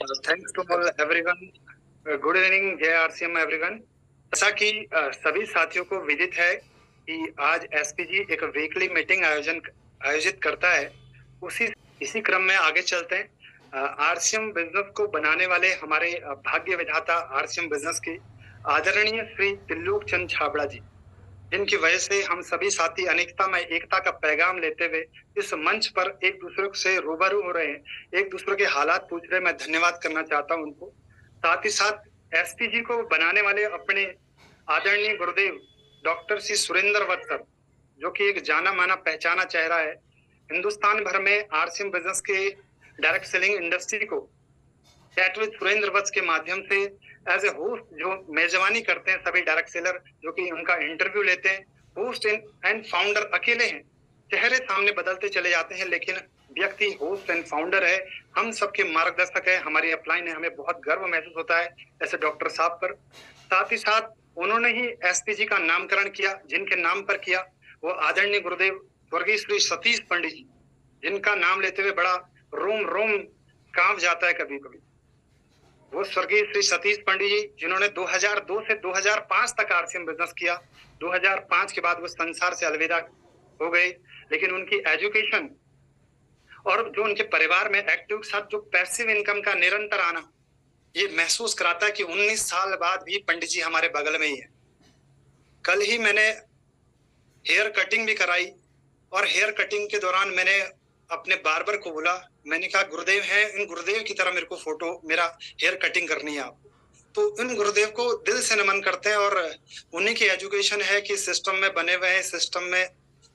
Thanks to all everyone. Good evening, जय RCM everyone. जैसा कि सभी साथियों को विदित है कि आज एसपीजी एक वीकली मीटिंग आयोजित करता है। इसी क्रम में आगे चलते हैं। आरसीएम बिजनेस को बनाने वाले हमारे भाग्य विधाता आरसीएम बिजनेस के आदरणीय श्री त्रिलोक चंद छाबड़ा जी, जिनकी वजह से हम सभी साथी अनेकता में एकता का पैगाम लेते हुए इस मंच पर एक दूसरे से रूबरू हो रहे हैं, एक दूसरे के हालात पूछ रहे हैं। मैं धन्यवाद करना चाहता हूं उनको। साथ ही साथ एसपीजी को बनाने वाले अपने आदरणीय गुरुदेव डॉक्टर सी सुरेंद्र वत्स सर, जो कि एक जाना माना पहचाना चेहरा है, हिंदुस्तान भर में आरसीएम बिजनेस के डायरेक्ट सेलिंग इंडस्ट्री को चैट विद सुरेंद्र वत्स के माध्यम से एज ए होस्ट जो मेजबानी करते हैं, सभी डायरेक्ट सेलर जो कि उनका इंटरव्यू लेते हैं। होस्ट एंड फाउंडर अकेले हैं, चेहरे सामने बदलते चले जाते हैं, लेकिन व्यक्ति होस्ट एंड फाउंडर है, हम सबके मार्गदर्शक है, हमारी अपलाइन है। हमें बहुत गर्व महसूस होता है ऐसे डॉक्टर साहब पर। साथ ही साथ उन्होंने ही एसपीजी का नामकरण किया, जिनके नाम पर किया वो आदरणीय गुरुदेव स्वर्गीय श्री सतीश पंडित जी, जिनका नाम लेते हुए बड़ा रोम रोम कांप जाता है कभी कभी। वो स्वर्गीय श्री सतीश पंडित जी, जिन्होंने 2002 से 2005 तक आरसीएम बिजनेस किया। 2005 के बाद वो संसार से अलविदा हो गए, लेकिन उनकी एजुकेशन और जो उनके परिवार में एक्टिव के साथ जो पैसिव इनकम का निरंतर आना, ये महसूस कराता है कि 19 साल बाद भी पंडित जी हमारे बगल में ही है। कल ही मैंने हेयर कटिंग भी कराई और हेयर कटिंग के दौरान मैंने अपने बार्बर को बोला, मैंने कहा गुरुदेव हैं, इन गुरुदेव की तरह मेरे को फोटो मेरा हेयर कटिंग करनी है आपको। तो इन गुरुदेव को दिल से नमन करते हैं और उन्हीं की एजुकेशन है कि सिस्टम में बने हुए हैं, सिस्टम में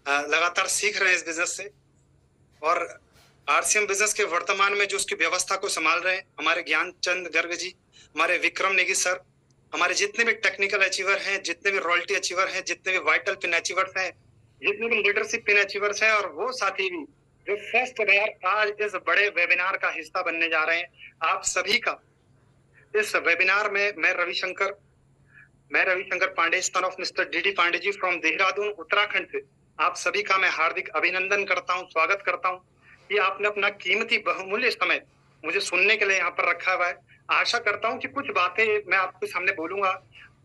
लगातार सीख रहे हैं इस बिजनेस से। और आरसीएम बिजनेस के वर्तमान में जो उसकी व्यवस्था को संभाल रहे हैं हमारे ज्ञानचंद गर्ग जी, हमारे विक्रम नेगी सर, हमारे जितने भी टेक्निकल अचीवर हैं, जितने भी रॉयल्टी अचीवर हैं, जितने भी वाइटल पिन अचीवर्स हैं, जितने भी लीडरशिप पिन अचीवर्स हैं, और वो साथी भी जो फर्स्ट बार आज इस बड़े वेबिनार का हिस्सा बनने जा रहे हैं। आप सभी का इस वेबिनार में मैं Ravishankar Pandey, son of mister DD Pandey ji from Dehradun Uttarakhand से आप सभी का मैं हार्दिक अभिनंदन करता हूं, स्वागत करता हूं कि आपने अपना कीमती बहुमूल्य समय मुझे सुनने के लिए यहाँ पर रखा हुआ है। आशा करता हूं कि कुछ बातें मैं आपके सामने बोलूंगा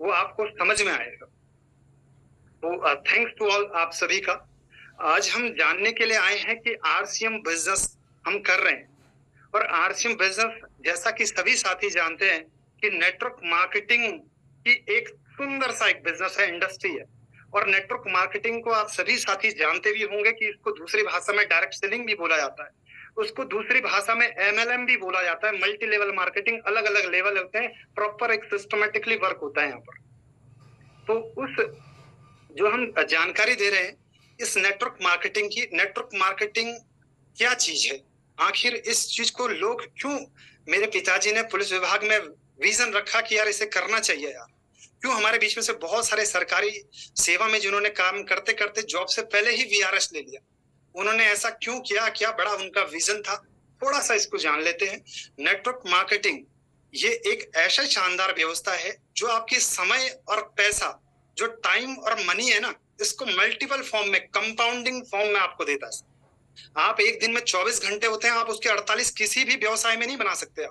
वो आपको समझ में आएगा। तो थैंक्स टू ऑल आप सभी का। आज हम जानने के लिए आए हैं कि आरसीएम बिजनेस हम कर रहे हैं, और आरसीएम बिजनेस जैसा कि सभी साथी जानते हैं कि नेटवर्क मार्केटिंग की एक सुंदर सा एक बिजनेस है, इंडस्ट्री है। और नेटवर्क मार्केटिंग को आप सभी साथी जानते भी होंगे कि इसको दूसरी भाषा में डायरेक्ट सेलिंग भी बोला जाता है, उसको दूसरी भाषा में एमएलएम भी बोला जाता है। मल्टी लेवल मार्केटिंग, अलग अलग लेवल होते हैं, प्रॉपर एक सिस्टमेटिकली वर्क होता है यहाँ पर। तो उस जो हम जानकारी दे रहे हैं इस नेटवर्क मार्केटिंग क्या चीज है, आखिर इस चीज को लोग क्यों, मेरे पिताजी ने पुलिस विभाग में विजन रखा कि यार इसे करना चाहिए यार, क्यों हमारे बीच में से बहुत सारे सरकारी सेवा में जिन्होंने काम करते करते जॉब से पहले ही वीआरएस ले लिया, उन्होंने ऐसा क्यों किया, क्या बड़ा उनका विजन था, थोड़ा सा इसको जान लेते हैं। नेटवर्क मार्केटिंग ये एक ऐसा शानदार व्यवस्था है जो आपके समय और पैसा, जो टाइम और मनी है ना, इसको मल्टीपल फॉर्म में, कंपाउंडिंग फॉर्म में आपको देता है। आप एक दिन में 24 घंटे होते हैं, आप उसके 48 किसी भी व्यवसाय में नहीं बना सकते।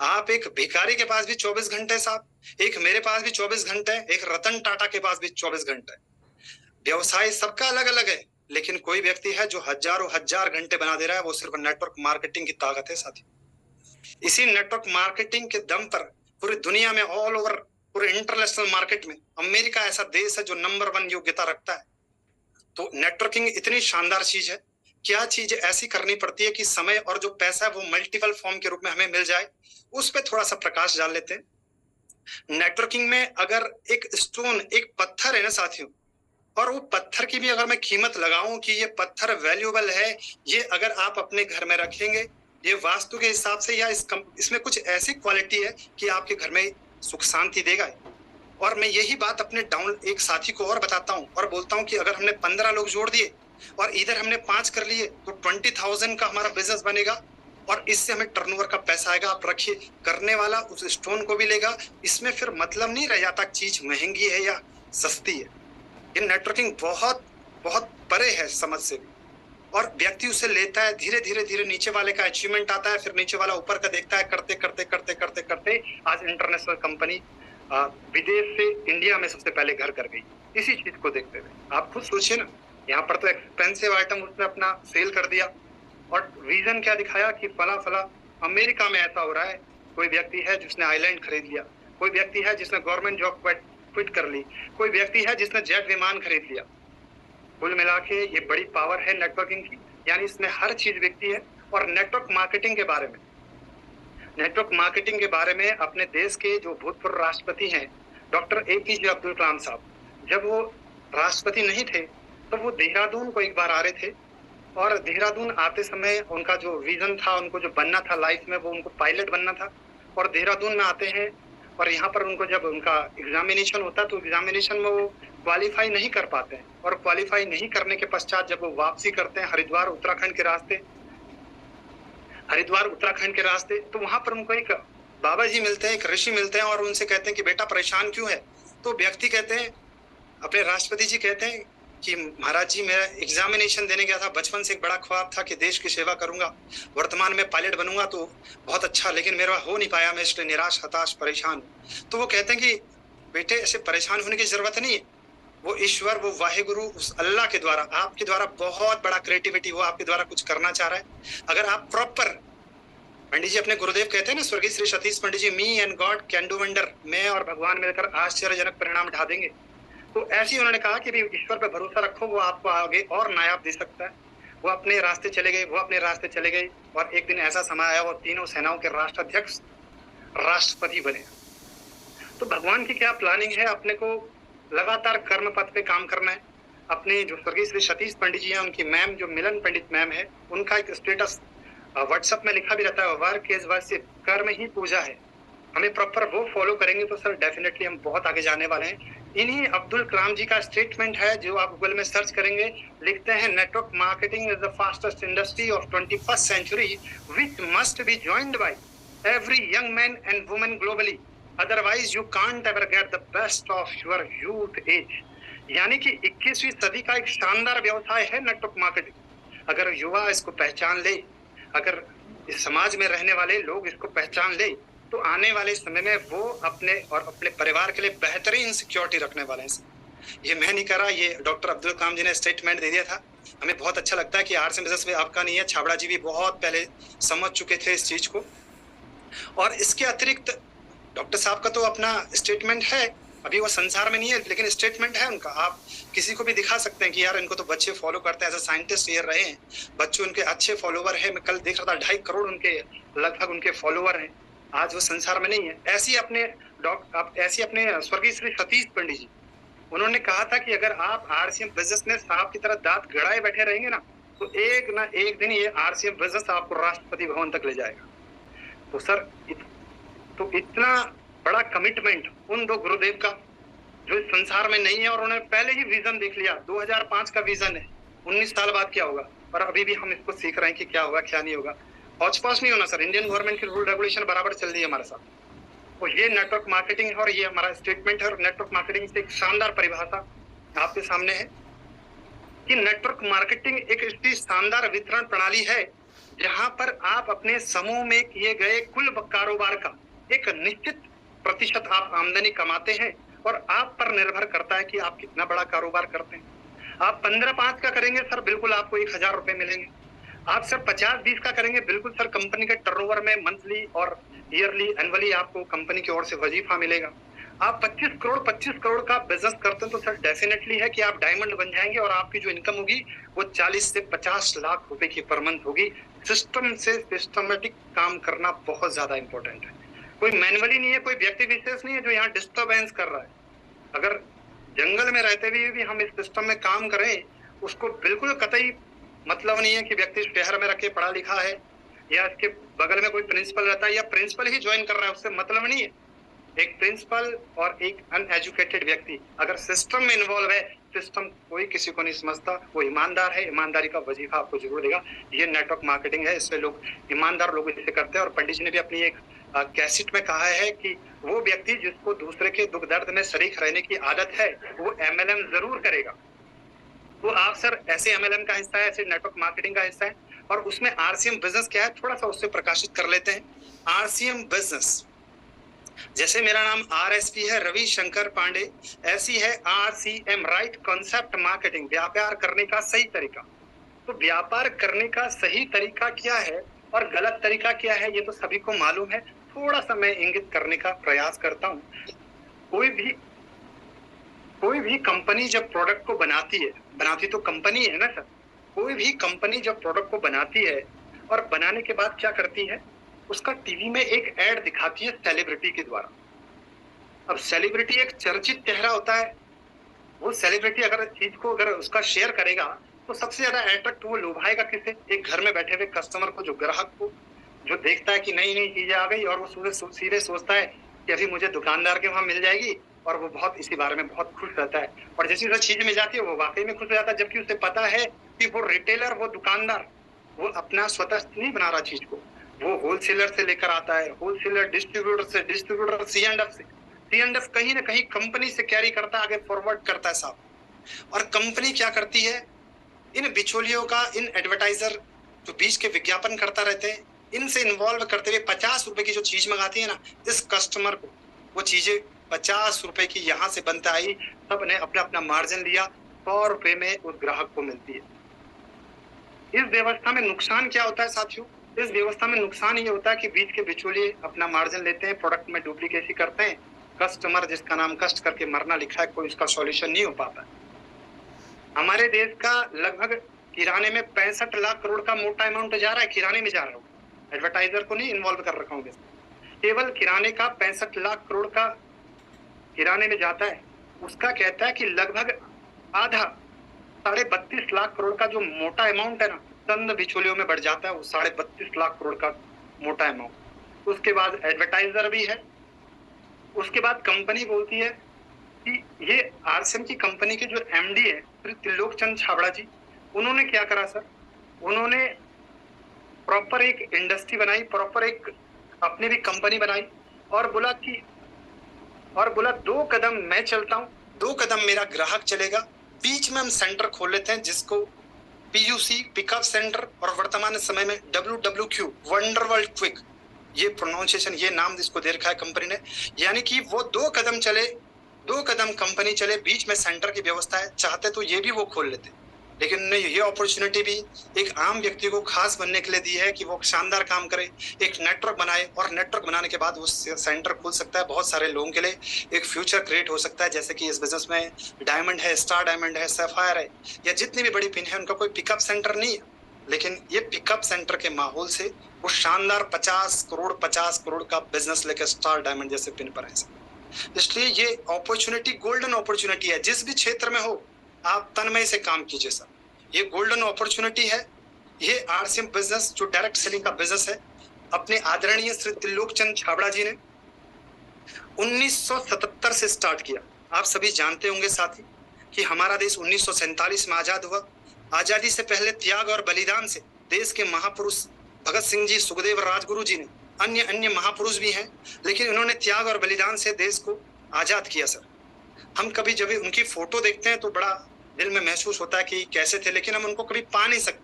आप एक भिखारी के पास भी 24 घंटे साहब, एक मेरे पास भी 24 घंटे, एक रतन टाटा के पास भी 24 घंटे। व्यवसाय सबका अलग अलग है, लेकिन कोई व्यक्ति है जो हजारों हजार घंटे बना दे रहा है, वो सिर्फ नेटवर्क मार्केटिंग की ताकत है साथी। इसी नेटवर्क मार्केटिंग के दम पर पूरी दुनिया में, ऑल ओवर पूरे इंटरनेशनल मार्केट में, अमेरिका ऐसा देश है जो नंबर 1 योग्यता रखता है। तो नेटवर्किंग इतनी शानदार चीज है, क्या चीज ऐसी करनी पड़ती है कि समय और जो पैसा है वो मल्टीपल फॉर्म के रूप में हमें मिल जाए, उस पर थोड़ा सा प्रकाश डाल लेते हैं। नेटवर्किंग में अगर एक स्टोन, एक पत्थर है ना साथियों, और वो पत्थर की भी अगर मैं कीमत लगाऊं कि ये पत्थर वैल्यूएबल है, ये अगर आप अपने घर में रखेंगे, ये वास्तु के हिसाब से या इसमें कुछ ऐसी क्वालिटी है कि आपके घर में सुख शांति देगा। और मैं यही बात अपने एक साथी को और बताता हूं और बोलता हूं कि अगर हमने 15 लोग जोड़ दिए और इधर हमने 5 कर लिए तो 20,000 का हमारा बिजनेस बनेगा, और इससे हमें टर्नओवर का पैसा आएगा। आप रखिए, करने वाला उस स्टोन को भी लेगा, इसमें फिर मतलब नहीं रह जाता चीज महंगी है या सस्ती है। ये नेटवर्किंग बहुत बहुत परे है समझ से भी। और व्यक्ति उसे लेता है, धीरे धीरे धीरे नीचे वाले का अचीवमेंट आता है, फिर नीचे वाला ऊपर का देखता है, करते करते करते करते करते आज इंटरनेशनल कंपनी विदेश से इंडिया में सबसे पहले घर कर गई इसी चीज को देखते हुए। आप खुद सोचिए ना, यहाँ पर तो एक्सपेंसिव आइटम उसने अपना सेल कर दिया और विजन क्या दिखाया कि फला फला अमेरिका में ऐसा हो रहा है। कोई व्यक्ति है जिसने आइलैंड खरीद लिया, कोई व्यक्ति है जिसने गवर्नमेंट जॉब क्विट कर ली, कोई व्यक्ति है जिसने जेट विमान खरीद लिया। कुल मिला के ये बड़ी पावर है नेटवर्किंग की, यानी इसमें हर चीज बिकती है। और नेटवर्क मार्केटिंग के बारे में अपने देश के जो भूतपूर्व राष्ट्रपति हैं डॉक्टर APJ अब्दुल कलाम साहब, जब वो राष्ट्रपति नहीं थे तो वो देहरादून को एक बार आ रहे थे और देहरादून आते समय उनका जो विजन था, उनको जो बनना था लाइफ में, वो उनको पायलट बनना था। और देहरादून में आते हैं और यहाँ पर उनको जब उनका एग्जामिनेशन होता है तो एग्जामिनेशन में वो क्वालिफाई नहीं कर पाते हैं। और क्वालिफाई नहीं करने के पश्चात जब वो वापसी करते हैं हरिद्वार उत्तराखंड के रास्ते, तो वहां पर उनको एक बाबा जी मिलते हैं, एक ऋषि मिलते हैं और उनसे कहते हैं कि बेटा परेशान क्यों है। तो व्यक्ति कहते हैं, अपने राष्ट्रपति जी कहते हैं कि महाराज जी मैं एग्जामिनेशन देने गया था, बचपन से एक बड़ा ख्वाब था कि देश की सेवा करूंगा, वर्तमान में पायलट बनूंगा तो बहुत अच्छा, लेकिन मेरा हो नहीं पाया, मैं इसलिए निराश हताश परेशान हूँ। तो वो कहते हैं कि बेटे ऐसे परेशान होने की जरूरत नहीं है, वो ईश्वर, वो वाहिगुरु, उस अल्लाह के द्वारा, आपके द्वारा बहुत बड़ा क्रिएटिविटी, वो आपके द्वारा कुछ करना चाह रहा है। अगर आप प्रॉपर, पंडित जी अपने गुरुदेव कहते हैं ना, स्वर्गीय Shri Satish Pandit ji, me and God can do wonder, मैं और भगवान मिलकर आश्चर्यजनक परिणाम ढा देंगे। तो ऐसे ही उन्होंने कहा कि भी ईश्वर पे भरोसा रखो, वो आपको आगे और नायाब दे सकता है। वो अपने रास्ते चले गए और एक दिन ऐसा समय आया वो तीनों सेनाओं के राष्ट्राध्यक्ष राष्ट्रपति बने। तो भगवान की क्या प्लानिंग है, अपने को लगातार कर्म पथ पे काम करना है। अपने जो स्वर्गीय श्री सतीश पंडित जी हैं, उनकी मैम जो मिलन पंडित मैम है, उनका एक स्टेटस व्हाट्सएप में लिखा भी रहता है, वर्क इज वर्शिप, कर्म ही पूजा है। हमें प्रॉपर वो फॉलो करेंगे तो सर डेफिनेटली हम बहुत आगे जाने वाले हैं। इन्हीं अब्दुल कलाम जी का स्टेटमेंट है जो आप गूगल में सर्च करेंगे, लिखते हैं network marketing is the fastest industry of 21st century which must be joined by every young man and woman globally, otherwise you can't ever get the best of your youth age. यानी कि 21वीं सदी का एक शानदार व्यवसाय है network marketing. अगर युवा इसको पहचान ले, अगर इस समाज में रहने वाले लोग इसको पहचान ले, तो आने वाले समय में वो अपने और अपने परिवार के लिए बेहतरीन सिक्योरिटी रखने वाले हैं। ये मैं नहीं कर रहा, ये डॉक्टर अब्दुल कलाम जी ने स्टेटमेंट दे दिया था। हमें बहुत अच्छा लगता है कि आर्ट्स एंड बिजनेस में आपका नहीं है, छाबड़ा जी भी बहुत पहले समझ चुके थे इस चीज को। और इसके अतिरिक्त डॉक्टर साहब का तो अपना स्टेटमेंट है, अभी वो संसार में नहीं है लेकिन स्टेटमेंट है उनका। आप किसी को भी दिखा सकते हैं कि यार इनको तो बच्चे फॉलो करते हैं, एज अ साइंटिस्ट ये रहे हैं, बच्चे उनके अच्छे फॉलोवर है। मैं कल देख रहा था 2.5 करोड़ उनके लगभग उनके फॉलोवर हैं। आज वो संसार में नहीं है। ऐसी अपने स्वर्गीय श्री सतीश पंडित जी, उन्होंने कहा था कि अगर आप RCM बिजनेस में सांप की तरह दांत गड़ाए बैठे रहेंगे ना, तो एक ना एक दिन ये RCM बिजनेस आपको राष्ट्रपति भवन तक ले जाएगा। तो सर तो इतना बड़ा कमिटमेंट उन दो गुरुदेव का जो इस संसार में नहीं है, और उन्होंने पहले ही विजन देख लिया। 2005 का विजन है, 19 साल बाद क्या होगा, और अभी भी हम इसको सीख रहे हैं कि क्या होगा क्या नहीं होगा। हौच पौच नहीं होना सर, इंडियन गवर्नमेंट की रूल रेगुलेशन बराबर चल रही है हमारे साथ। तो ये नेटवर्क मार्केटिंग है और ये हमारा स्टेटमेंट है। और नेटवर्क मार्केटिंग से एक शानदार परिभाषा आपके सामने है कि नेटवर्क मार्केटिंग एक ऐसी शानदार वितरण प्रणाली है जहां पर आप अपने समूह में किए गए कुल कारोबार का एक निश्चित प्रतिशत आप आमदनी कमाते हैं, और आप पर निर्भर करता है कि आप कितना बड़ा कारोबार करते हैं। आप 15-5 का करेंगे सर, बिल्कुल आपको 1000 रुपए मिलेंगे। आप सर 50-20 का करेंगे, बिल्कुल सर कंपनी के टर्नओवर में मंथली और ईयरली एनुअली आपको कंपनी की ओर से वजीफा मिलेगा। आप 25 करोड़ का बिजनेस करते हैं तो सर डेफिनेटली है कि आप डायमंड बन जाएंगे, और आपकी जो इनकम होगी वो 40 से 50 लाख रुपए की पर मंथ होगी। सिस्टम से सिस्टमेटिक काम करना बहुत ज्यादा इंपॉर्टेंट है। कोई मैनुअली नहीं है, कोई व्यक्ति विशेष नहीं है जो यहाँ डिस्टर्बेंस कर रहा है। अगर जंगल में रहते हुए भी हम इस सिस्टम में काम करें, उसको बिल्कुल कतई मतलब नहीं है कि व्यक्ति शहर में रखे पढ़ा लिखा है या इसके बगल में कोई प्रिंसिपल रहता है या प्रिंसिपल ही ज्वाइन कर रहा है, उससे मतलब नहीं है। एक प्रिंसिपल और एक अनएजुकेटेड व्यक्ति अगर सिस्टम में इन्वॉल्व है, सिस्टम कोई किसी को नहीं समझता, वो ईमानदार है, ईमानदारी का वजीफा आपको जरूर देगा। ये नेटवर्क मार्केटिंग है, इसमें लोग ईमानदार लोग इसे करते हैं। और पंडित जी ने भी अपनी एक कैसेट में कहा है कि वो व्यक्ति जिसको दूसरे के दुख दर्द में शरीक रहने की आदत है वो MLM जरूर करेगा। वो आप सर ऐसे एमएलएम का हिस्सा है, ऐसे नेटवर्क मार्केटिंग का हिस्सा है, और उसमें आरसीएम बिजनेस क्या है थोड़ा सा उससे प्रकाशित कर लेते हैं। आरसीएम बिजनेस, जैसे मेरा नाम आरएसपी है, रवि शंकर पांडे, ऐसी है आरसीएम, राइट कॉन्सेप्ट मार्केटिंग, व्यापार करने का सही तरीका। तो व्यापार करने का सही तरीका क्या है और गलत तरीका क्या है ये तो सभी को मालूम है। थोड़ा सा मैं इंगित करने का प्रयास करता हूँ। कोई भी कंपनी जब प्रोडक्ट को बनाती है, बनाती तो कंपनी है ना सर, कोई भी कंपनी जब प्रोडक्ट को बनाती है और बनाने के बाद क्या करती है, उसका टीवी में एक एड दिखाती है सेलिब्रिटी के द्वारा। अब सेलिब्रिटी एक चर्चित चेहरा होता है, वो सेलिब्रिटी अगर चीज को अगर उसका शेयर करेगा तो सबसे ज्यादा अट्रैक्ट वो लुभाएगा किसे, एक घर में बैठे हुए कस्टमर को, जो ग्राहक को, जो देखता है कि नई नई चीजें आ गई और वो सीधे सोचता है कि अभी मुझे दुकानदार के वहां मिल जाएगी, और वो बहुत इसी बारे में बहुत खुश रहता है, और जैसी वो चीज मिल जाती है वो वाकई में खुश हो जाता है, जबकि उसे पता है कि वो रिटेलर, वो दुकानदार, वो अपना स्वतः नहीं बना रहा चीज को, वो होलसेलर से लेकर आता है, होलसेलर डिस्ट्रीब्यूटर से, डिस्ट्रीब्यूटर सी एंड एफ कहीं ना कहीं कंपनी से कैरी करता है, आगे फॉरवर्ड करता है साहब। और कंपनी क्या करती है, इन बिचौलियों का, इन एडवर्टाइजर जो बीच के विज्ञापन करता रहते हैं, इनसे इन्वॉल्व करते हुए 50 रुपए की जो चीज मंगाती है ना, इस कस्टमर को वो चीजें 50 रुपए की यहाँ से बनता आई, सबने अपना अपना मार्जिन लिया, 100 रुपए में उस ग्राहक को मिलती है। इस व्यवस्था में नुकसान क्या होता है साथियों, इस व्यवस्था में नुकसान ये होता है कि बीच के बिचौलिए अपना मार्जिन लेते हैं, प्रोडक्ट में डुप्लीकेसी करते हैं, कस्टमर जिसका नाम कष्ट करके मरना लिखा है, कोई उसका सॉल्यूशन नहीं हो पाता। हमारे देश का लगभग किराने में 65 लाख करोड़ का मोटा अमाउंट जा रहा है, किराने में जा रहा हूँ, एडवर्टाइजर को नहीं इन्वॉल्व कर रखा हूँ, केवल किराने का 65 लाख करोड़ का किराने में जाता है। उसका कहता है कि लगभग आधा, 32.5 लाख करोड़ का जो मोटा अमाउंट है ना, चंद बिचौलियों में बढ़ जाता है वो 32.5 लाख करोड़ का मोटा अमाउंट। उसके बाद एडवर्टाइजर भी है, उसके बाद कंपनी बोलती है कि ये आरसीएम की कंपनी के जो एमडी है श्री त्रिलोक चंद छाबड़ा जी, उन्होंने क्या करा सर, उन्होंने प्रॉपर एक इंडस्ट्री बनाई, प्रॉपर एक अपनी भी कंपनी बनाई, और बोला 2 कदम मैं चलता हूँ, 2 कदम मेरा ग्राहक चलेगा, बीच में हम सेंटर खोल लेते हैं जिसको पीयूसी, पिकअप सेंटर, और वर्तमान समय में WWQ, वंडर वर्ल्ड क्विक, ये प्रोनाउंसिएशन, ये नाम जिसको दे रखा है कंपनी ने, यानी कि वो 2 कदम चले, 2 कदम कंपनी चले, बीच में सेंटर की व्यवस्था है। चाहते तो ये भी वो खोल लेते, लेकिन नहीं, ये अपॉर्चुनिटी भी एक आम व्यक्ति को खास बनने के लिए दी है कि वो शानदार काम करे, एक नेटवर्क बनाए, और नेटवर्क बनाने के बाद वो सेंटर खुल सकता है, बहुत सारे लोगों के लिए एक फ्यूचर क्रिएट हो सकता है। जैसे कि इस बिजनेस में डायमंड है, स्टार डायमंड है, सैफायर है, या जितनी भी बड़ी पिन है, उनका कोई पिकअप सेंटर नहीं है, लेकिन ये पिकअप सेंटर के माहौल से वो शानदार 50 करोड़ का बिजनेस लेकर स्टार डायमंड जैसे पिन पर है। इसलिए ये अपॉर्चुनिटी गोल्डन अपॉर्चुनिटी है, जिस भी क्षेत्र में हो आप तन्मय से काम कीजिए सर, ये गोल्डन अपॉर्चुनिटी है। ये आरसीएम बिजनेस जो डायरेक्ट सेलिंग का बिजनेस है, अपने आदरणीय श्री त्रिलोक चंद छाबड़ा जी ने 1977 से स्टार्ट किया। आप सभी जानते होंगे साथी कि हमारा देश 1947 में आजाद हुआ। आजादी से पहले त्याग और बलिदान से देश के महापुरुष भगत सिंह जी, सुखदेव, राजगुरु जी ने, अन्य महापुरुष भी हैं, लेकिन उन्होंने त्याग और बलिदान से देश को आजाद किया सर। हम कभी जब उनकी फोटो देखते हैं तो बड़ा दिल में महसूस होता है कि कैसे थे, लेकिन हम उनको कभी पा नहीं सकते।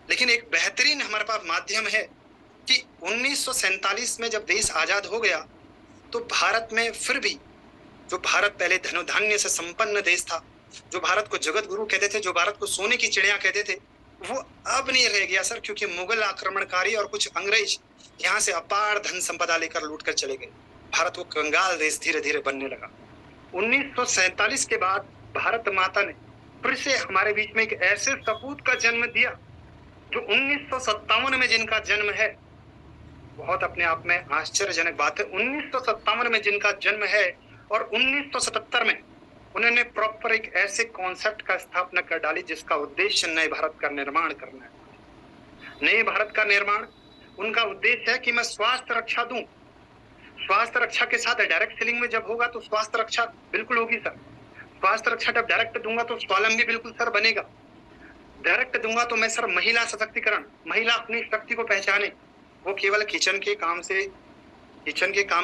लेकिन एक बेहतरीन हमारे पास माध्यम है कि 1947 में जब देश आजाद हो गया तो भारत में फिर भी, जो भारत पहले धनधान्य से संपन्न देश था, जो भारत को जगत गुरु कहते थे, जो भारत को सोने की चिड़िया कहते थे, वो अब नहीं रह गया सर, क्योंकि मुगल आक्रमणकारी और कुछ अंग्रेज यहाँ से अपार धन संपदा लेकर लूट कर चले गए। भारत वो कंगाल देश धीरे धीरे बनने लगा। 1947 के बाद भारत माता ने फिर से हमारे बीच में एक ऐसे सपूत का जन्म दिया जो 1957 में जिनका जन्म है, बहुत अपने आप में आश्चर्यजनक बात है, 1957 में जिनका जन्म है, और 1977 में उन्होंने प्रॉपर एक ऐसे कॉन्सेप्ट का स्थापना कर डाली जिसका उद्देश्य नए भारत का निर्माण करना है। नए भारत का निर्माण, उनका उद्देश्य है कि मैं स्वास्थ्य रक्षा दूं। स्वास्थ्य रक्षा के साथ डायरेक्ट सेलिंग में जब होगा तो स्वास्थ्य रक्षा बिल्कुल होगी सर। स्वास्थ्य रक्षा जब डायरेक्ट दूंगा तो स्वावलंबी बिल्कुल सर बनेगा। डायरेक्ट दूंगा तो मैं सर महिला सशक्तिकरण, महिला अपनी शक्ति को पहचाने, वो केवल किचन के काम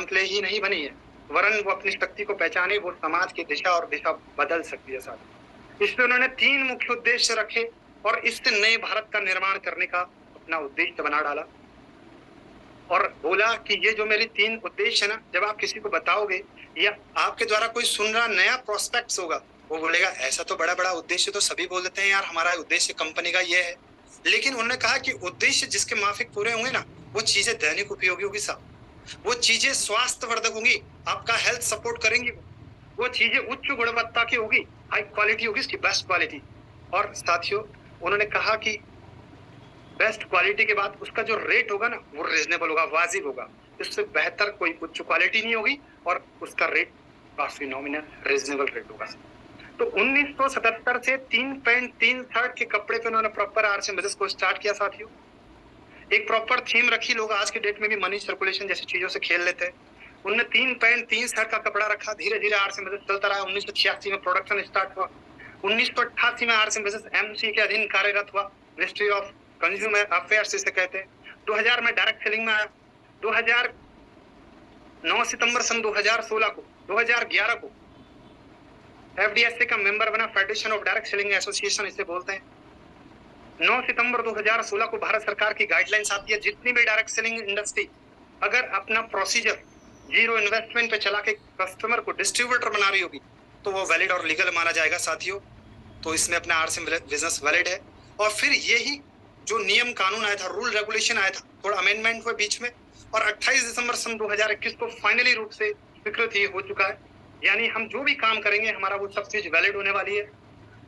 के लिए ही नहीं बनी है, वरन वो अपनी शक्ति को पहचाने, वो समाज की दिशा और दिशा बदल सकती है साथ। इसमें उन्होंने 3 मुख्य उद्देश्य रखे और इससे नए भारत का निर्माण करने का अपना उद्देश्य बना डाला और बोला कि ये जो मेरी 3 उद्देश्य है ना, जब आप किसी को बताओगे या आपके द्वारा कोई सुन रहा नया प्रोस्पेक्ट्स होगा, वो बोलेगा ऐसा तो बड़ा-बड़ा उद्देश्य तो सभी बोल देते हैं यार, हमारा उद्देश्य कंपनी का ये है। लेकिन उन्होंने कहा कि उद्देश्य जिसके माफिक पूरे होंगे ना, वो चीजें दैनिक उपयोगी होगी साहब, वो चीजें स्वास्थ्यवर्धक होंगी, आपका हेल्थ सपोर्ट करेंगी, वो चीजें उच्च गुणवत्ता की होगी, हाई क्वालिटी होगी, इसकी बेस्ट क्वालिटी। और साथियों, उन्होंने कहा कि बेस्ट क्वालिटी के बाद उसका जो रेट होगा ना, वो रीजनेबल होगा, वाजिब होगा। इससे बेहतर कोई उच्च क्वालिटी नहीं होगी और उसका रेट काफी नॉमिनल रीजनेबल रेट होगा। तो 1977 से 3 पैंट 3 शर्ट के कपड़े पे उन्होंने प्रॉपर आरसीएम बिजनेस को स्टार्ट किया साथियों। एक प्रॉपर थीम रखी, लोग आज के डेट में भी मनी सर्कुलेशन जैसी चीजों से खेल लेते हैं। उन्होंने 3 पैंट 3 शर्ट का कपड़ा रखा, धीरे धीरे आरसीएम बिजनेस चलता रहा। 1986 में प्रोडक्शन स्टार्ट हुआ। 1988 में आरसीएम बिजनेस एमसी के अधीन कार्यरत हुआ, मिनिस्ट्री ऑफ कंज्यूमर अफेयर्स इसे कहते हैं। 2000 में डायरेक्ट सेलिंग में आया। 2009 सितंबर सन 2016 को 2011 को एफडीएसए का मेंबर बना, federation of direct selling association इसे बोलते हैं। 9 सितंबर 2016 को भारत सरकार की गाइडलाइंस आती है, जितनी भी डायरेक्ट सेलिंग इंडस्ट्री अगर अपना प्रोसीजर जीरो इन्वेस्टमेंट पे चला के कस्टमर को डिस्ट्रीब्यूटर बना रही होगी तो वो वैलिड और लीगल माना जाएगा साथियों। तो इसमें अपना आरसीएम बिजनेस वैलिड है। और फिर यही जो नियम कानून आया था, रूल रेगुलेशन आया था, थोड़ा अमेंडमेंट हुए बीच में और 28 दिसंबर सन 2021 को फाइनली रूप से स्वीकृत हो चुका है। यानी हम जो भी काम करेंगे हमारा वो सब चीज वैलिड होने वाली है।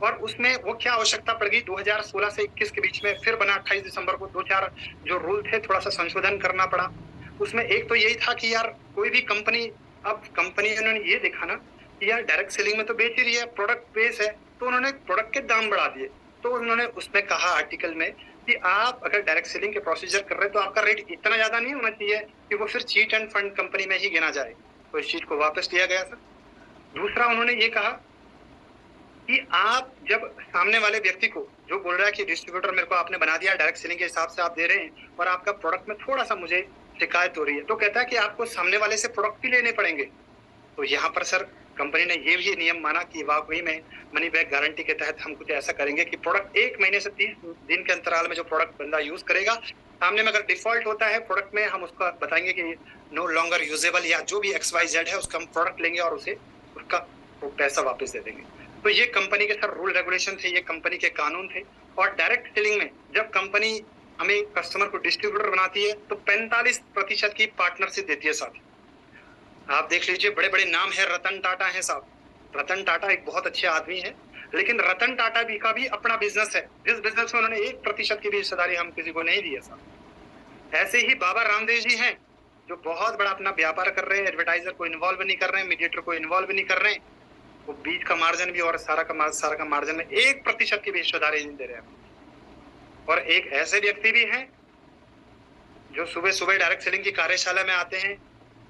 और उसमें वो क्या आवश्यकता पड़ गई, 2016 से 21 के बीच में फिर बना 28 दिसंबर को 2-4 जो रूल थे थोड़ा सा संशोधन करना पड़ा। उसमें एक तो यही था कि यार कोई भी कंपनी, अब कंपनी उन्होंने ये देखा ना कि यार डायरेक्ट सेलिंग में तो बेच ही रही है, प्रोडक्ट बेस है, तो उन्होंने प्रोडक्ट के दाम बढ़ा दिए। तो उन्होंने उसमें कहा आर्टिकल में कि आप अगर डायरेक्ट सेलिंग के प्रोसीजर कर रहे हैं तो आपका रेट इतना ज्यादा नहीं होना चाहिए कि वो फिर चीट एंड फंड कंपनी में ही गिना जाए। तो इस चीज को वापस लिया गया था। दूसरा उन्होंने ये कहा कि आप जब सामने वाले व्यक्ति को जो बोल रहा है कि डिस्ट्रीब्यूटर मेरे को आपने बना दिया, डायरेक्ट सेलिंग के हिसाब से आप दे रहे हैं और आपका प्रोडक्ट में थोड़ा सा मुझे शिकायत हो रही है, तो कहता है कि आपको सामने वाले से प्रोडक्ट भी लेने पड़ेंगे। तो यहाँ पर सर कंपनी ने ये भी नियम माना कि वाकई में मनी बैक गारंटी के तहत हम कुछ ऐसा करेंगे कि प्रोडक्ट 1 महीने से 30 दिन के अंतराल में जो प्रोडक्ट बंदा यूज करेगा, सामने में अगर डिफॉल्ट होता है प्रोडक्ट में, हम उसका बताएंगे कि नो लॉन्गर यूजेबल या जो भी XYZ है उसका हम प्रोडक्ट लेंगे और उसे उसका पैसा वापस दे देंगे। तो ये कंपनी के सर रूल रेगुलेशन थे, ये कंपनी के कानून थे। और डायरेक्ट सेलिंग में जब कंपनी हमें कस्टमर को डिस्ट्रीब्यूटर बनाती है तो 45% की पार्टनरशिप देती है साथ। आप देख लीजिए, बड़े बड़े नाम है, रतन टाटा है साहब। रतन टाटा एक बहुत अच्छे आदमी है, लेकिन रतन टाटा भी का भी अपना बिजनेस है, जिस बिजनेस में उन्होंने 1% की भी हिस्सेदारी हम किसी को नहीं दी है साहब। ऐसे ही बाबा रामदेव जी हैं जो बहुत बड़ा अपना व्यापार कर रहे हैं, एडवर्टाइजर को इन्वॉल्व नहीं कर रहे हैं, मीडिएटर को इन्वॉल्व नहीं कर रहे हैं, वो बीच का मार्जिन भी और सारा का मार्जिन में 1% की भी हिस्सेदारी नहीं दे रहे हैं। और एक ऐसे व्यक्ति भी हैं जो सुबह सुबह डायरेक्ट सेलिंग की कार्यशाला में आते हैं,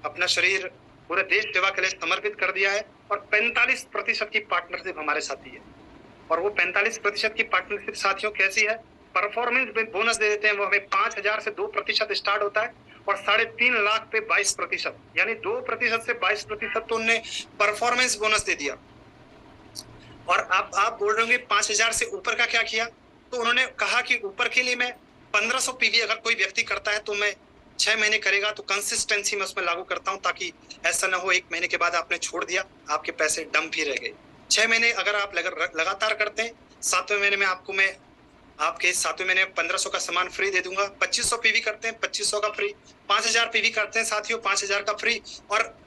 अपना शरीर पूरे देश सेवा के लिए समर्पित कर दिया है और 45% की पार्टनरशिप हमारे साथी है। और वो 45% की पार्टनरशिप साथियों कैसी है, परफॉर्मेंस में बोनस दे देते हैं। वो हमें 5,000 से 2% स्टार्ट होता है और 3.5 लाख पे 22%, यानी 2% से 22% तो उन्होंने परफॉर्मेंस बोनस दे दिया। और आप बोल रहे होंगे 5,000 से ऊपर का क्या किया, तो उन्होंने कहा कि ऊपर के लिए मैं 1500 पीवी अगर कोई व्यक्ति करता है तो मैं 6 महीने करेगा तो कंसिस्टेंसी में उसमें लागू करता हूं, ताकि ऐसा ना हो 1 महीने के बाद आपने छोड़ दिया, आपके पैसे डंप ही रह गए। 6 महीने अगर आप लगातार करते हैं, 7वें महीने में आपको मैं आपके 7वें महीने में 1500 का सामान फ्री दे दूंगा। 2500 पीवी करते हैं 2500 का फ्री, 5000 पीवी करते हैं साथियों 5000 का फ्री, और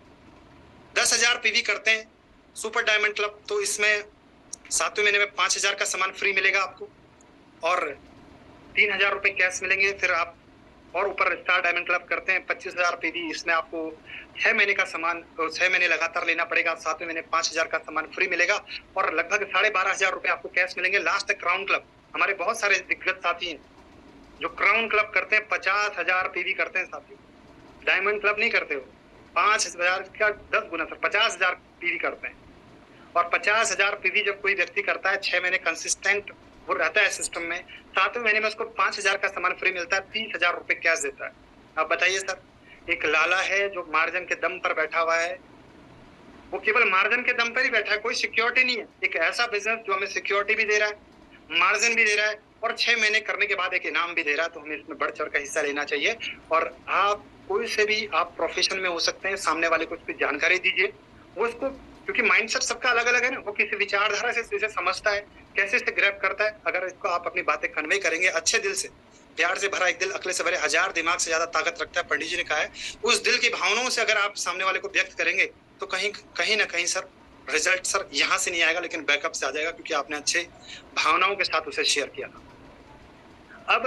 10,000 पीवी करते हैं सुपर डायमंड क्लब, तो इसमें 7वें महीने में 5,000 का सामान फ्री मिलेगा आपको और 3,000 रुपए कैश मिलेंगे। फिर आप और ऊपर स्टार डायमंड क्लब करते हैं 25,000 पीवी, इसमें आपको 6 महीने का सामान 6 महीने लगातार लेना पड़ेगा, 7वें महीने 5,000 का सामान फ्री मिलेगा और लगभग 12,500 रुपए आपको कैश मिलेंगे। लास्ट क्राउन क्लब, हमारे बहुत सारे दिग्गज साथी हैं जो क्राउन क्लब करते हैं, 50,000 पीवी करते हैं साथी। डायमंड क्लब नहीं करते हो, 5,000 का 10 गुना, 50,000 पीवी करते हैं। और 50,000 पीवी जब कोई व्यक्ति करता है, 6 महीने कंसिस्टेंट वो रहता है सिस्टम में, 7वें महीने में उसको 5,000 का सामान फ्री मिलता है, 30,000 रुपए कैश देता है। अब बताइए सर, एक लाला है जो मार्जिन के दम पर बैठा हुआ है, वो केवल मार्जिन के दम पर ही बैठा है, कोई सिक्योरिटी नहीं है। एक ऐसा बिजनेस जो हमें सिक्योरिटी भी दे रहा है, मार्जिन भी दे रहा है और 6 महीने करने के बाद एक इनाम भी दे रहा है, तो हमें इसमें बढ़ चढ़ कर हिस्सा लेना चाहिए। और आप कोई से भी आप प्रोफेशन में हो सकते हैं, सामने वाले को उसकी जानकारी दीजिए, वो उसको, क्योंकि माइंडसेट सबका अलग अलग है ना, वो किसी विचारधारा से इसे समझता है, कैसे इसे ग्रैब करता है। अगर इसको आप अपनी बातें कन्वे करेंगे अच्छे दिल से, प्यार से भरा एक दिल अकल से भरे हजार दिमाग से ज्यादा ताकत रखता है, पंडित जी ने कहा है, उस दिल की भावनाओं से अगर आप सामने वाले को व्यक्त करेंगे तो कहीं कहीं ना कहीं सर रिजल्ट सर यहाँ से नहीं आएगा, लेकिन बैकअप से आ जाएगा, क्योंकि आपने अच्छे भावनाओं के साथ उसे शेयर किया था। अब